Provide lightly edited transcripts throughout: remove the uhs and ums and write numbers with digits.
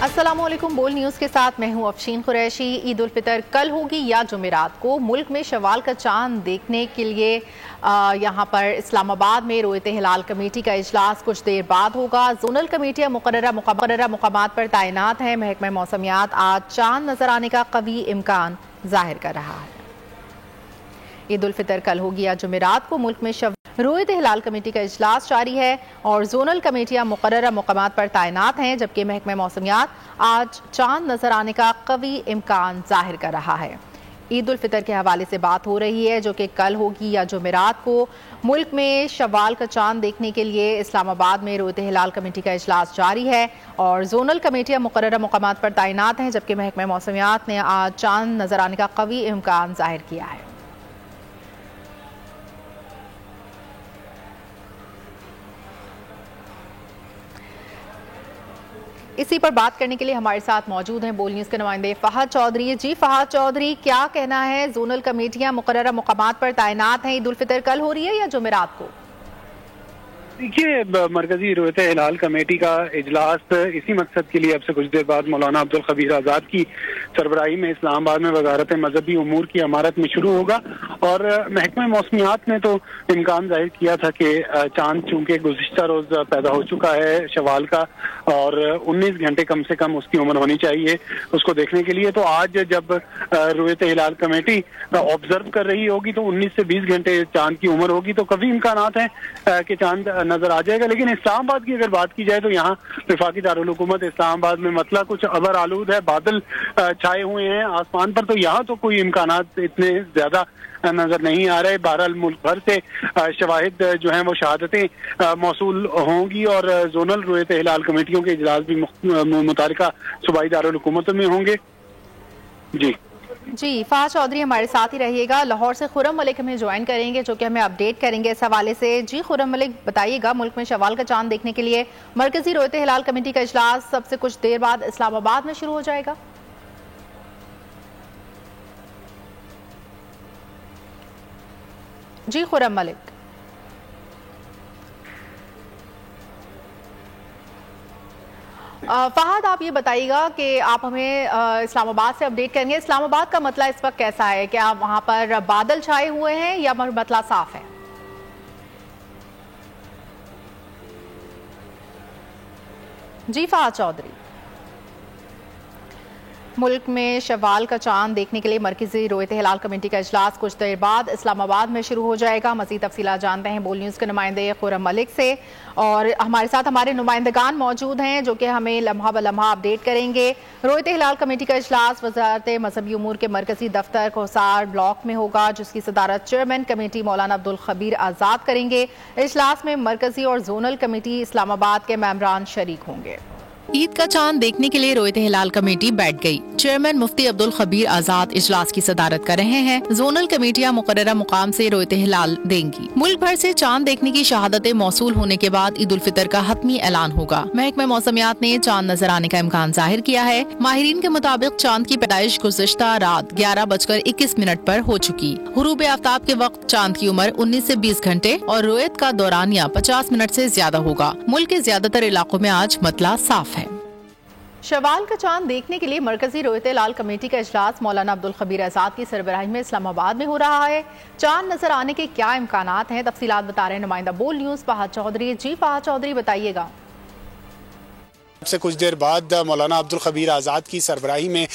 अस्सलामुअलैकुम। बोल न्यूज़ के साथ मैं हूं अफशीन कुरैशी। ईद उल फितर कल होगी या जुमेरात को। मुल्क में शवाल का चांद देखने के लिए यहां पर इस्लामाबाद में रोयत हिलाल कमेटी का इजलास कुछ देर बाद होगा। जोनल कमेटियां मुकर्ररा मुकामात पर तैनात हैं। महकमा मौसमियात आज चांद नजर आने का कवी इम्कान जाहिर कर रहा है। ईद उल फितर कल होगी या जुमेरात को मुल्क में रोयत हिलाल कमेटी का इजलास जारी है और जोनल कमेटियां मुकर्ररा मुकामात पर तैनात हैं, जबकि महकमा मौसमियात आज चांद नजर आने का कवी इम्कान जाहिर कर रहा है। ईद उल फितर के हवाले से बात हो रही है, जो कि कल होगी या जुमेरात को। मुल्क में शव्वाल का चांद देखने के लिए इस्लामाबाद में रोयत हिलाल कमेटी का इजलास जारी है और जोनल कमेटियां मुकर्ररा मुकामात पर तैनात हैं, जबकि महकमा मौसमियात ने आज चांद नजर आने का कवी इम्कान जाहिर किया है। इसी पर बात करने के लिए हमारे साथ मौजूद हैं बोल न्यूज़ के नुमाइंदे फहद चौधरी। जी फहद चौधरी, क्या कहना है? जोनल कमेटियां मुकर्ररा मुकामात पर तैनात हैं। ईद उल फितर कल हो रही है या जुमेरात को? देखिए, मरकजी रोयत हिलाल कमेटी का इजलास इसी मकसद के लिए अब से कुछ देर बाद मौलाना अब्दुल खबीर आज़ाद की सरबराही में इस्लामाबाद में वजारत मजहबी उमूर की इमारत में शुरू होगा। और महकमा मौसमियात ने तो इम्कान जाहिर किया था कि चांद चूंकि गुज़िश्ता रोज पैदा हो चुका है शवाल का और 19 घंटे कम से कम उसकी उम्र होनी चाहिए उसको देखने के लिए, तो आज जब रोयत हिलाल कमेटी ऑब्जर्व कर रही होगी तो 19 से 20 घंटे चांद की उम्र होगी, तो काफी इम्कानात हैं कि चांद नजर आ जाएगा। लेकिन इस्लामाबाद की अगर बात की जाए तो यहाँ वफाकी दारुल हुकूमत इस्लामाबाद में मतला कुछ अबर आलूद है, बादल छाए हुए हैं आसमान पर, तो यहाँ तो कोई इम्कानात इतने ज्यादा नजर नहीं आ रहे। बहरहाल मुल्क भर से शवाहिद जो हैं वो शहादतें मौसूल होंगी और जोनल रोयत हिलाल कमेटियों के इजलास भी मुतालिका सूबाई दारुल हुकूमतों में होंगे। जी फहद चौधरी, हमारे साथ ही रहिएगा। लाहौर से खुर्रम मलिक हमें ज्वाइन करेंगे, जो कि हमें अपडेट करेंगे इस हवाले से। जी खुर्रम मलिक, बताइएगा, मुल्क में शवाल का चांद देखने के लिए मरकजी रोयत हिलाल कमेटी का इजलास सबसे कुछ देर बाद इस्लामाबाद में शुरू हो जाएगा। जी खुर्रम मलिक। फहद, आप ये बताइएगा कि आप हमें इस्लामाबाद से अपडेट करेंगे। इस्लामाबाद का मतला इस वक्त कैसा है? क्या वहां पर बादल छाए हुए हैं या मतला साफ है? जी फहद चौधरी। मुल्क में शव्वाल का चांद देखने के लिए मरकजी रोयत हिलाल कमेटी का इजलास कुछ देर बाद इस्लामाबाद में शुरू हो जाएगा। मज़ीद तफसीलात जानते हैं बोल न्यूज़ के नुमाइंदे खुर्रम मलिक से, और हमारे साथ हमारे नुमाइंदगान मौजूद हैं जो कि हमें लम्हा ब लम्हा अपडेट करेंगे। रोयत हिलाल कमेटी का इजलास वजारत मजहबी उमूर के मरकजी दफ्तर कोसार ब्लॉक में होगा, जिसकी सदारत चेयरमैन कमेटी मौलाना अब्दुल खबीर आज़ाद करेंगे। इजलास में मरकजी और जोनल कमेटी इस्लामाबाद के मेंबरान शरीक होंगे। ईद का चांद देखने के लिए रोयत हिलाल कमेटी बैठ गई। चेयरमैन मुफ्ती अब्दुल खबीर आज़ाद इजलास की सदारत कर रहे हैं। जोनल कमेटियां मुकर्ररा मुकाम से रोयत हिलाल देंगी। मुल्क भर से चांद देखने की शहादतें मौसूल होने के बाद ईद उल फितर का हतमी ऐलान होगा। महकमा मौसमियात ने चांद नजर आने का इम्कान जाहिर किया है। माहिरीन के मुताबिक चांद की पैदाइश गुज़िश्ता रात 11:21 पर हो चुकी। गुरूब आफ्ताब के वक्त चांद की उम्र 19 से 20 घंटे और रोयत का दौरानिया 50 मिनट से ज्यादा होगा। मुल्क के ज्यादातर इलाकों में आज मतला साफ है। शवाल का चांद देखने के लिए मरकजी रोयत हिलाल कमेटी का इजलास मौलाना अब्दुल खबीर आज़ाद की सरबराही में इस्लामाबाद में हो रहा है। चांद नजर आने के क्या इम्कानात हैं, तफसीलात बता रहे हैं नुमाइंदा बोल न्यूज़ फहद चौधरी। जी फहद चौधरी, बताइएगा। से कुछ देर बाद मौलाना अब्दुल खबीर आज़ाद की सरबराही में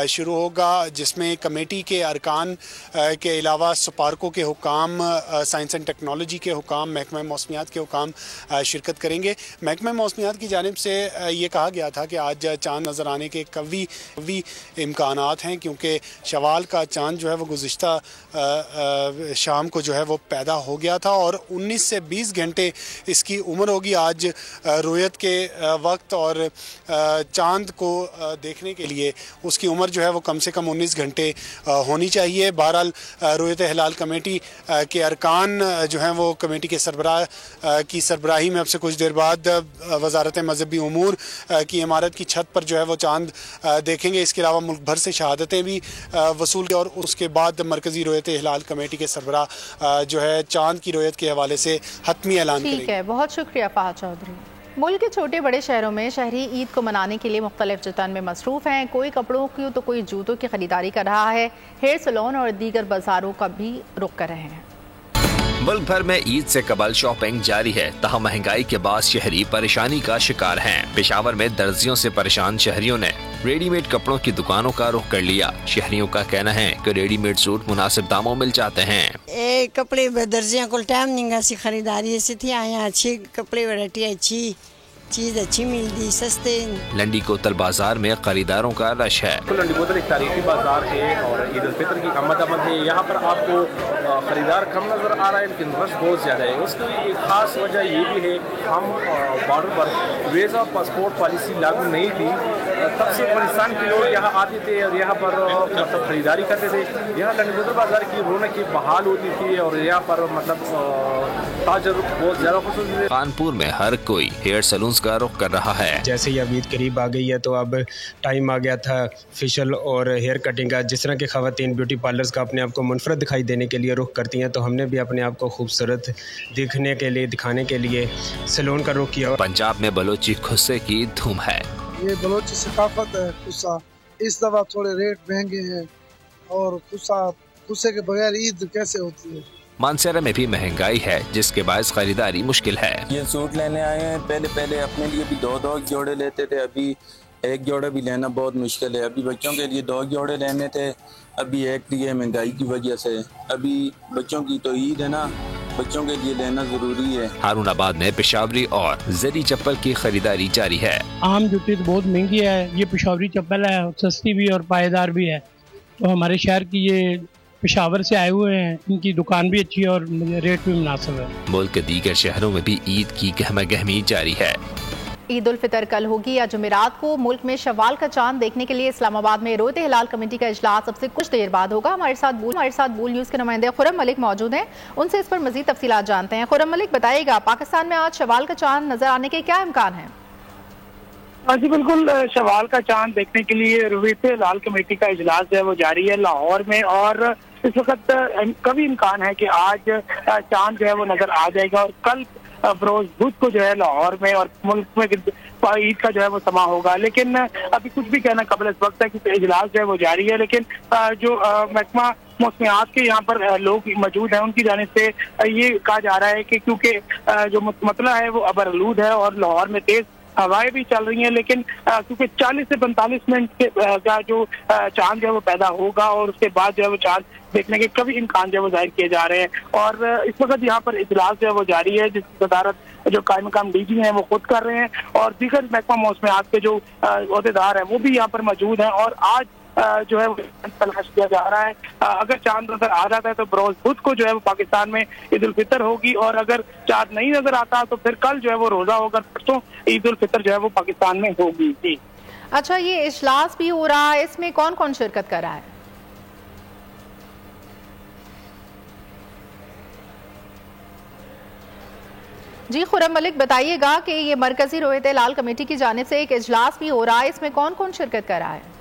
शुरू होगा, जिसमें कमेटी के अरकान के अलावा स्पार्को के हुकाम, साइंस एंड टेक्नोलॉजी के हुकाम, महकमा मौसमियात के हुकाम शिरकत करेंगे। महकमा मौसमियात की जानिब से ये कहा गया था कि आज चांद नज़र आने के कवी इम्कानात हैं, क्योंकि शवाल का चांद जो है वो गुज़िश्ता शाम को जो है वो पैदा हो गया था और 19 से 20 घंटे इसकी उम्र होगी आज रोयत के वक्त। और चांद को देखने के लिए उसकी उम्र जो है वो कम से कम 19 घंटे होनी चाहिए। बहरहाल रोयत हिलाल कमेटी के अरकान जो हैं वो कमेटी के सरबराह की सरबराही में अब से कुछ देर बाद वजारत मजहबी उमूर की इमारत की छत पर जो है वो चांद देखेंगे। इसके अलावा मुल्क भर से शहादतें भी वसूल और उसके बाद मरकजी रोयत हिलाल कमेटी के सरबराह जो है चांद की रोयत के हवाले से हतमी ऐलान करेंगे। ठीक है, बहुत शुक्रिया फहद चौधरी। मुल्क के छोटे बड़े शहरों में शहरी ईद को मनाने के लिए मुख्तलिफ जतन में मसरूफ़ हैं। कोई कपड़ों की तो कोई जूतों की खरीदारी कर रहा है। हेयर सैलून और दीगर बाजारों का भी रुख कर रहे हैं। मुल्क भर में ईद से कबल शॉपिंग जारी है, तहाँ महंगाई के बाद शहरी परेशानी का शिकार हैं। पेशावर में दर्जियों से परेशान शहरियों ने रेडीमेड कपड़ों की दुकानों का रुख कर लिया। शहरियों का कहना है कि रेडीमेड सूट मुनासिब दामों मिल जाते हैं। कपड़े दर्जियों को टाइम नहीं सी खरीदारी ऐसी थी, आए अच्छी कपड़े वैरायटी अच्छी चीज अच्छी मिलती सस्ते। लंडी कोतल बाजार में खरीदारों का रश है। लंडी कोतल एक तारीखी बाजार है और ईद उल फितर की आमद है। यहाँ पर आपको खरीदार कम नजर आ रहा है, लेकिन रश बहुत ज्यादा है। उसकी एक खास वजह ये भी है, हम बॉर्डर पर वीज़ा पासपोर्ट पॉलिसी लागू नहीं थी, तब से पाकिस्तान के लोग यहाँ आते थे और यहाँ पर मतलब खरीदारी करते थे। यहाँ लंडी कोतल बाजार की रौनक बहाल होती थी और यहाँ पर मतलब ताजर बहुत ज्यादा खुश थे। कानपुर में हर कोई हेयर सैलून का रुख कर रहा है। जैसे ही अब ईद करीब आ गई है तो अब टाइम आ गया था फेशियल और हेयर कटिंग का। जिस तरह की खवातीन ब्यूटी पार्लर्स का अपने आप को मुनफरद दिखाई देने के लिए रुख करती हैं, तो हमने भी अपने आप को खूबसूरत दिखाने के लिए सैलून का रुख किया। पंजाब में बलोची खुस्से की धूम है। ये बलोची सकाफत है खुस्सा। इस दफा थोड़े रेट महंगे हैं और खुस्से के बगैर ईद कैसे होती है। मानसरा में भी महंगाई है, जिसके बायस खरीदारी मुश्किल है। ये सूट लेने आए हैं, पहले अपने लिए भी दो जोड़े लेते थे, अभी एक जोड़ा भी लेना बहुत मुश्किल है। अभी बच्चों के लिए 2 जोड़े लेने थे, अभी एक लिए महंगाई की वजह से। अभी बच्चों की तो ईद है ना, बच्चों के लिए लेना जरूरी है। हारूनाबाद में पेशावरी और जरी चप्पल की खरीदारी जारी है। आम जूती तो बहुत महंगी है, ये पेशावरी चप्पल है, सस्ती भी और पायेदार भी है। तो हमारे शहर की ये पेशावर से आए हुए हैं, इनकी दुकान भी अच्छी है और रेट भी मुनासिब है। मुल्क के दीगर शहरों में भी ईद की गहमा गहमी जारी है। ईद उल फितर कल होगी या जुमेरात को। मुल्क में शवाल का चांद देखने के लिए इस्लामाबाद में रोयत हिलाल कमेटी का इजलास अब से कुछ देर बाद होगा। हमारे साथ बूल न्यूज़ के नुमाइंदे खुरम मलिक मौजूद हैं, उनसे इस पर मजीद तफसीलात जानते हैं। खुरम मलिक, बताइएगा पाकिस्तान में आज शवाल का चांद नजर आने के क्या इम्कान है? जी बिल्कुल, शवाल का चांद देखने के लिए रोयत हिलाल कमेटी का इजलास है वो जारी है लाहौर में, और इस वक्त कभी इम्कान है कि आज चांद जो है वो नजर आ जाएगा और कल बरोज बुध को जो है लाहौर में और मुल्क में ईद का जो है वो समा होगा। लेकिन अभी कुछ भी कहना कबल इस वक्त है कि इजलास जो है वो जारी है। लेकिन जो महकमा मौसमियात के यहाँ पर लोग मौजूद हैं, उनकी जानिब से ये कहा जा रहा है कि क्योंकि जो मतला है वो अबरआलूद है और लाहौर में तेज हवाएं भी चल रही हैं, लेकिन क्योंकि 40 से 45 मिनट का जो चांद जो है वो पैदा होगा और उसके बाद जो है वो चांद देखने के कभी इम्कान जो है वो जाहिर किए जा रहे हैं। और इस वक्त यहाँ पर इजलास जो है वो जारी है, जिसकी सदारत जो कायम मकाम डीजी हैं वो खुद कर रहे हैं और दीगर महकमा मौसमियात के जो ओहदेदार हैं वो भी यहाँ पर मौजूद हैं। और आज जो है वो तलाश किया जा रहा है। अगर चांद नजर आ जाता है तो बरोज बुध को जो है वो पाकिस्तान में ईद उल फितर होगी, और अगर चांद नहीं नजर आता तो फिर कल जो है वो रोजा होगा, परसों ईद उल फितर जो है वो पाकिस्तान में होगी। जी अच्छा, ये इजलास भी हो रहा है, इसमें कौन कौन शिरकत कर रहा है? जी खुरम मलिक, बताइएगा कि ये मरकजी रोयत हिलाल कमेटी की जानिब से एक इजलास भी हो रहा है, इसमें कौन कौन शिरकत कर रहा है?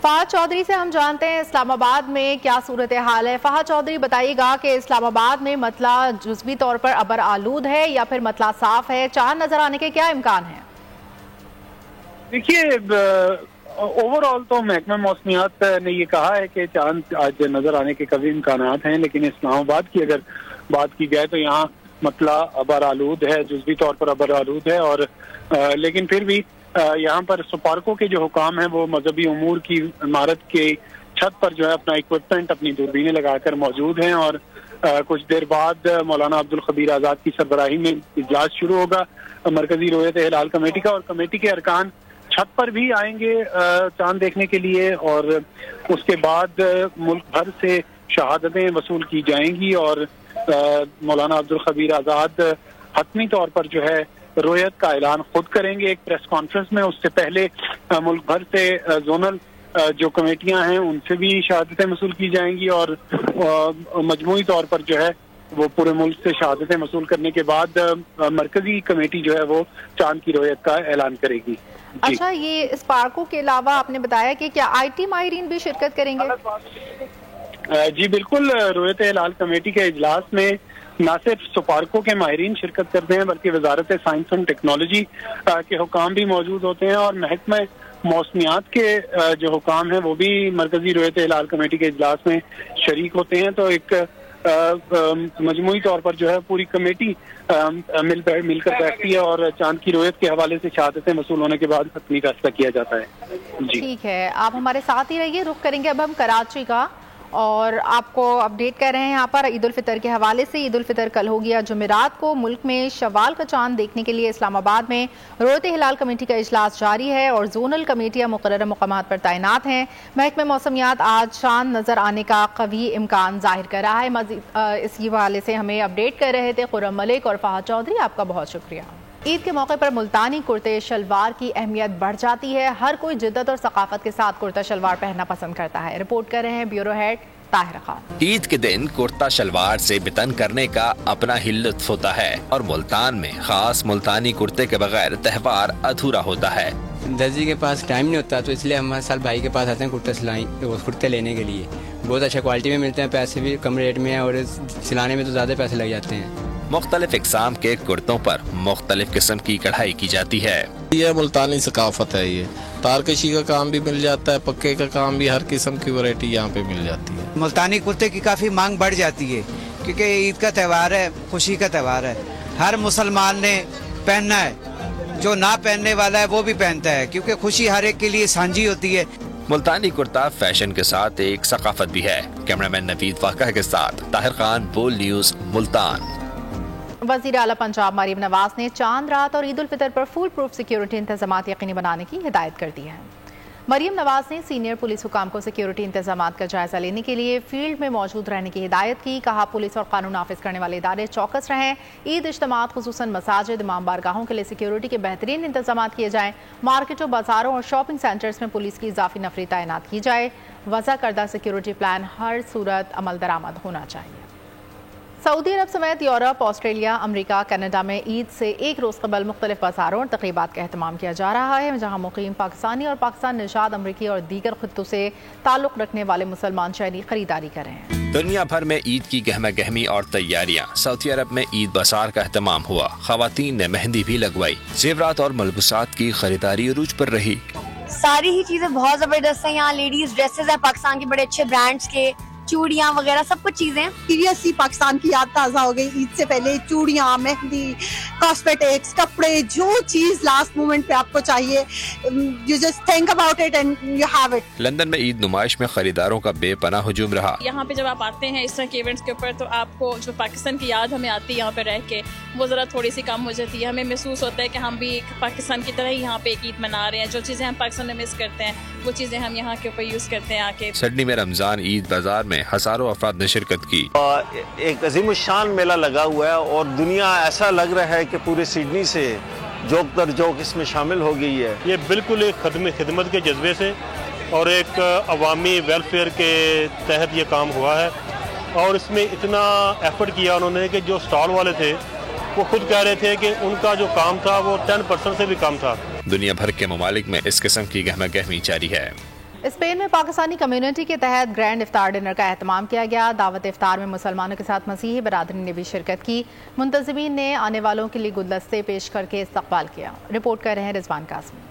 फहद चौधरी से हम जानते हैं इस्लामाबाद में क्या सूरत हाल है। फहद चौधरी, बताइएगा कि इस्लामाबाद में मतला जुज़वी तौर पर अबर आलूद है या फिर मतला साफ है? चांद नजर आने के क्या इम्कान है? देखिए, ओवरऑल तो महकमा मौसमियात ने ये कहा है कि चांद आज नजर आने के कभी इम्कानात हैं, लेकिन इस्लामाबाद की अगर बात की जाए तो यहाँ मतला अबर आलूद है, जुज़वी तौर पर अबर आलूद है। और लेकिन फिर भी यहाँ पर सुपारको के जो हुकाम हैं वो मजहबी उमूर की इमारत के छत पर जो है अपना इक्विपमेंट, अपनी दूरबीनें लगाकर मौजूद हैं। और कुछ देर बाद मौलाना अब्दुल खबीर आज़ाद की सरबराही में इजलास शुरू होगा मरकजी रोयत हिलाल कमेटी का, और कमेटी के अरकान छत पर भी आएंगे चांद देखने के लिए। और उसके बाद मुल्क भर से शहादतें वसूल की जाएंगी और मौलाना अब्दुल खबीर आज़ाद हतमी तौर पर जो है रोयत का ऐलान खुद करेंगे एक प्रेस कॉन्फ्रेंस में। उससे पहले मुल्क भर से जोनल जो कमेटियां हैं उनसे भी शहादतें वसूल की जाएंगी और मजमूई तौर पर जो है वो पूरे मुल्क से शहादतें वसूल करने के बाद मरकजी कमेटी जो है वो चांद की रोयत का ऐलान करेगी। अच्छा, ये इस पार्कों के अलावा आपने बताया कि क्या IT माहिरीन भी शिरकत करेंगे? जी बिल्कुल, रोयत हिलाल कमेटी के इजलास में نہ صرف سپارکو کے ماہرین شرکت کرتے ہیں بلکہ وزارت سائنس اینڈ ٹیکنالوجی کے حکام بھی موجود ہوتے ہیں اور محکمہ موسمیات کے جو حکام ہیں وہ بھی مرکزی رویت ہلال کمیٹی کے اجلاس میں شریک ہوتے ہیں. تو ایک مجموعی طور پر جو ہے پوری کمیٹی مل کر بیٹھتی ہے اور چاند کی رویت کے حوالے سے شہادتیں وصول ہونے کے بعد حتمی فیصلہ کیا جاتا ہے. جی ٹھیک ہے, آپ ہمارے ساتھ ہی رہیے. رخ کریں گے اب ہم کراچی کا اور آپ کو اپڈیٹ کر رہے ہیں یہاں پر عید الفطر کے حوالے سے. عید الفطر کل ہو گیا جمعرات کو. ملک میں شوال کا چاند دیکھنے کے لیے اسلام آباد میں رویت ہلال کمیٹی کا اجلاس جاری ہے اور زونل کمیٹیاں مقررہ مقامات پر تعینات ہیں. محکمہ موسمیات آج چاند نظر آنے کا قوی امکان ظاہر کر رہا ہے. مزید اس حوالے سے ہمیں اپڈیٹ کر رہے تھے خرم ملک اور فہد چودھری, آپ کا بہت شکریہ. عید کے موقع پر ملتانی کرتے شلوار کی اہمیت بڑھ جاتی ہے. ہر کوئی جدت اور ثقافت کے ساتھ کرتا شلوار پہننا پسند کرتا ہے. رپورٹ کر رہے ہیں بیورو ہیڈ طاہر خان. عید کے دن کرتا شلوار سے بتن کرنے کا اپنا ہی لطف ہوتا ہے اور ملتان میں خاص ملتانی کرتے کے بغیر تہوار ادھورا ہوتا ہے. درزی کے پاس ٹائم نہیں ہوتا تو اس لیے ہم ہر سال بھائی کے پاس آتے ہیں کرتے لینے کے لیے. بہت اچھا کوالٹی میں ملتے ہیں, پیسے بھی کم ریٹ میں ہیں اور سلانے میں تو زیادہ پیسے لگ جاتے ہیں. مختلف اقسام کے کرتوں پر مختلف قسم کی کڑھائی کی جاتی ہے. یہ ملتانی ثقافت ہے. یہ تارکشی کا کام بھی مل جاتا ہے, پکے کا کام بھی, ہر قسم کی ورائٹی یہاں پہ مل جاتی ہے. ملتانی کرتے کی کافی مانگ بڑھ جاتی ہے کیونکہ عید کا تہوار ہے, خوشی کا تہوار ہے. ہر مسلمان نے پہننا ہے, جو نہ پہننے والا ہے وہ بھی پہنتا ہے کیونکہ خوشی ہر ایک کے لیے سانجھی ہوتی ہے. ملتانی کرتا فیشن کے ساتھ ایک ثقافت بھی ہے. کیمرامین نوید واقعہ کے ساتھ طاہر خان, بول نیوز, ملتان. وزیر اعلیٰ پنجاب مریم نواز نے چاند رات اور عید الفطر پر فول پروف سیکیورٹی انتظامات یقینی بنانے کی ہدایت کر دی ہے. مریم نواز نے سینئر پولیس حکام کو سیکیورٹی انتظامات کا جائزہ لینے کے لیے فیلڈ میں موجود رہنے کی ہدایت کی. کہا پولیس اور قانون نافذ کرنے والے ادارے چوکس رہیں. عید اجتماعات خصوصاً مساجد, امام بارگاہوں کے لیے سیکیورٹی کے بہترین انتظامات کیے جائیں. مارکیٹوں, بازاروں اور شاپنگ سینٹرز میں پولیس کی اضافی نفری تعینات کی جائے. وضع کردہ سیکیورٹی پلان ہر صورت عمل درآمد ہونا چاہیے. سعودی عرب سمیت یورپ, آسٹریلیا, امریکہ, کینیڈا میں عید سے ایک روز قبل مختلف بازاروں اور تقریبات کا اہتمام کیا جا رہا ہے جہاں مقیم پاکستانی اور پاکستان نژاد امریکی اور دیگر خطوں سے تعلق رکھنے والے مسلمان شہری خریداری کر رہے ہیں. دنیا بھر میں عید کی گہما گہمی اور تیاریاں. سعودی عرب میں عید بازار کا اہتمام ہوا. خواتین نے مہندی بھی لگوائی. زیورات اور ملبوسات کی خریداری عروج پر رہی. ساری ہی چیزیں بہت زبردست ہیں. یہاں لیڈیز ڈریسز ہیں پاکستان کے بڑے اچھے برانڈز کے, چوڑیاں وغیرہ سب کچھ چیزیں. سیریسلی پاکستان کی یاد تازہ ہو گئی. عید سے پہلے چوڑیاں, مہندی, کاسمیٹکس, کپڑے, جو چیز لاسٹ مومنٹ پہ آپ کو چاہیے, you just think about it and you have it. London میں عید نمائش میں خریداروں کا بے پناہ ہجوم رہا. یہاں پہ جب آپ آتے ہیں اس طرح کے ایونٹس کے اوپر تو آپ کو جو پاکستان کی یاد ہمیں آتی ہے یہاں پہ رہ کے, وہ ذرا تھوڑی سی کم ہو جاتی ہے. ہمیں محسوس ہوتا ہے کہ ہم بھی پاکستان کی طرح ہی یہاں پہ ایک عید منا رہے ہیں. جو چیزیں ہم پاکستان میں مس کرتے ہیں وہ چیزیں ہم یہاں کے اوپر یوز کرتے ہیں. آ کے سڈنی میں رمضان عید بازار میں ہزاروں افراد نے شرکت کی. ایک عظیم الشان میلہ لگا ہوا ہے اور دنیا ایسا لگ رہا ہے کہ پورے سڈنی سے جوک در جوک اس میں شامل ہو گئی ہے. یہ بالکل ایک خدمت کے جذبے سے اور ایک عوامی ویلفیئر کے تحت یہ کام ہوا ہے اور اس میں اتنا ایفرٹ کیا انہوں نے کہ جو سٹال والے تھے وہ خود کہہ رہے تھے کہ ان کا جو کام تھا وہ 10% سے بھی کم تھا. دنیا بھر کے ممالک میں اس قسم کی گہما گہمی جاری ہے. اسپین میں پاکستانی کمیونٹی کے تحت گرینڈ افطار ڈنر کا اہتمام کیا گیا. دعوت افطار میں مسلمانوں کے ساتھ مسیحی برادری نے بھی شرکت کی. منتظمین نے آنے والوں کے لیے گلدستے پیش کر کے استقبال کیا. رپورٹ کر رہے ہیں رضوان قاسمی.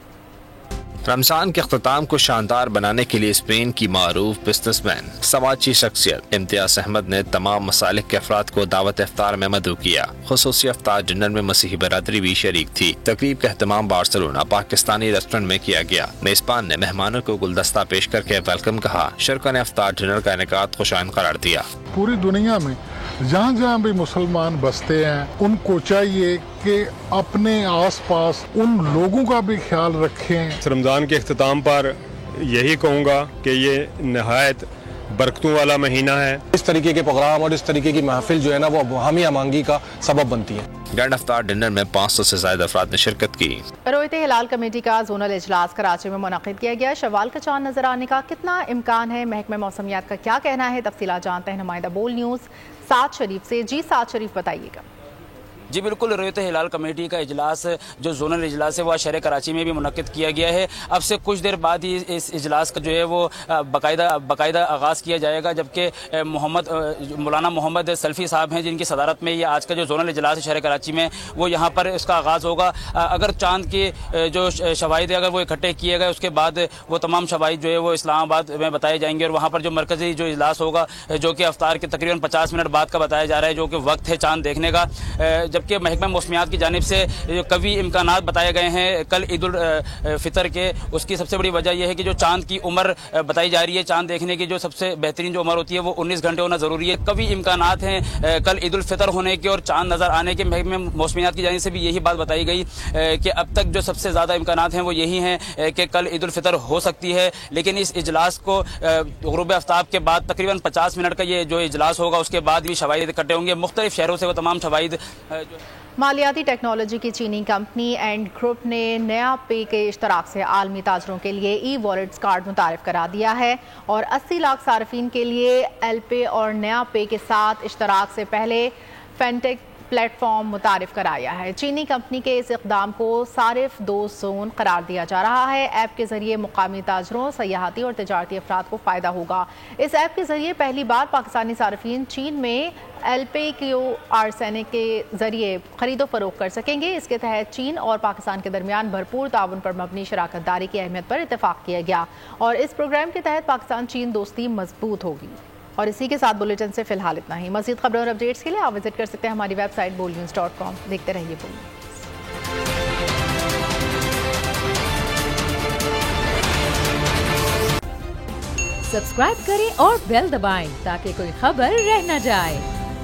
رمضان کے اختتام کو شاندار بنانے کے لیے اسپین کی معروف بزنس مین, سماجی شخصیت امتیاز احمد نے تمام مسالک کے افراد کو دعوت افطار میں مدعو کیا. خصوصی افطار ڈنر میں مسیحی برادری بھی شریک تھی. تقریب کا اہتمام بارسلونا پاکستانی ریسٹورنٹ میں کیا گیا. میزبان نے مہمانوں کو گلدستہ پیش کر کے ویلکم کہا. شرکا نے افطار ڈنر کا انعقاد خوشائند قرار دیا. پوری دنیا میں جہاں جہاں بھی مسلمان بستے ہیں ان کو چاہیے کہ اپنے آس پاس ان لوگوں کا بھی خیال رکھیں. رمضان کے اختتام پر یہی کہوں گا کہ یہ نہایت برکتوں والا مہینہ ہے. اس طریقے کے پروگرام اور اس طریقے کی محفل جو ہے نا وہ ہم آمانگی کا سبب بنتی ہے. گرینڈ افطار ڈنر میں 500 سے زائد افراد نے شرکت کی. رویت ہلال کمیٹی کا زونل اجلاس کراچی میں منعقد کیا گیا. شوال کا چاند نظر آنے کا کتنا امکان ہے, محکمہ موسمیات کا کیا کہنا ہے, تفصیلات جانتے ہیں نمائندہ بول نیوز سعد شریف سے. جی سعد شریف, بتائیے گا. जी बिल्कुल, रोयत हिलाल कमेटी का इजलास जो जोनल इजलास है वो शहर कराची में भी मुनक्किद किया गया है। अब से कुछ देर बाद ही इस इजलास का जो है वो बाकायदा आगाज़ किया जाएगा, जबकि मौलाना मोहम्मद सल्फी साहब हैं जिनकी सदारत में ये आज का जो जोनल इजलास है शहर कराची में वो यहाँ पर इसका आगाज़ होगा। अगर चाँद के जो शवाहिद अगर वो इकट्ठे किए गए उसके बाद वो तमाम शवाहिद जो है वो इस्लामाबाद में बताए जाएंगे और वहाँ पर जो मरकज़ी जो इजलास होगा जो कि अफ्तार के तकरीबन 50 मिनट बाद का बताया जा रहा है, जो कि वक्त है चाँद देखने का। जबकि महकमा मौसमियात की जानिब से जो कवी इम्कानात बताए गए हैं कल ईद उल फितर के, उसकी सबसे बड़ी वजह यह है कि जो चाँद की उम्र बताई जा रही है, चाँद देखने की जो सबसे बेहतरीन जो उम्र होती है वो 19 घंटे होना ज़रूरी है। कवी इम्कानात हैं कल ईद उल फितर होने के और चाँद नज़र आने के। महकमा मौसमियात की जानिब से भी यही बात बताई गई कि अब तक जो सबसे ज़्यादा इम्कानात हैं वो यही हैं कि कल ईद उल फितर हो सकती है। लेकिन इस इजलास को गुरूब आफ्ताब के बाद तकरीबन 50 मिनट का ये जो इजलास होगा उसके बाद भी शवाहिद इकट्ठे होंगे मुख्तलिफ शहरों से। वो तमाम शवाहिद मालियाती टेक्नोलॉजी की चीनी कंपनी एंड ग्रुप ने नया पे के इश्तराक से आलमी ताजरों के लिए ई वॉलेट्स कार्ड मुतारिफ करा दिया है और 80 लाख सार्फिन के लिए एल पे और नया पे के साथ इश्तराक से पहले फेंटेक प्लेटफॉर्म मुतारिफ कराया है। चीनी कंपनी के इस इक़दाम को सारिफ 2 जोन करार दिया जा रहा है। ऐप के जरिए मुकामी ताजरों, सयाहती और तजारती अफराद को फ़ायदा होगा। इस ऐप के जरिए पहली बार पाकिस्तानी सार्फिन चीन में LPQR के जरिए खरीदो फरोख्त कर सकेंगे। इसके तहत चीन और पाकिस्तान के दरमियान भरपूर ताउन पर मबनी शराकत दारी की अहमियत पर इत्तेफाक किया गया और इस प्रोग्राम के तहत पाकिस्तान चीन दोस्ती मजबूत होगी। और इसी के साथ बुलेटिन से फिलहाल इतना ही। मज़ीद खबरों और अपडेट्स के लिए आप विजिट कर सकते हैं हमारी वेबसाइट boldnews.com। देखते रहिए बोल सब्सक्राइब करें और बेल दबाएं ताकि कोई खबर रह न जाए।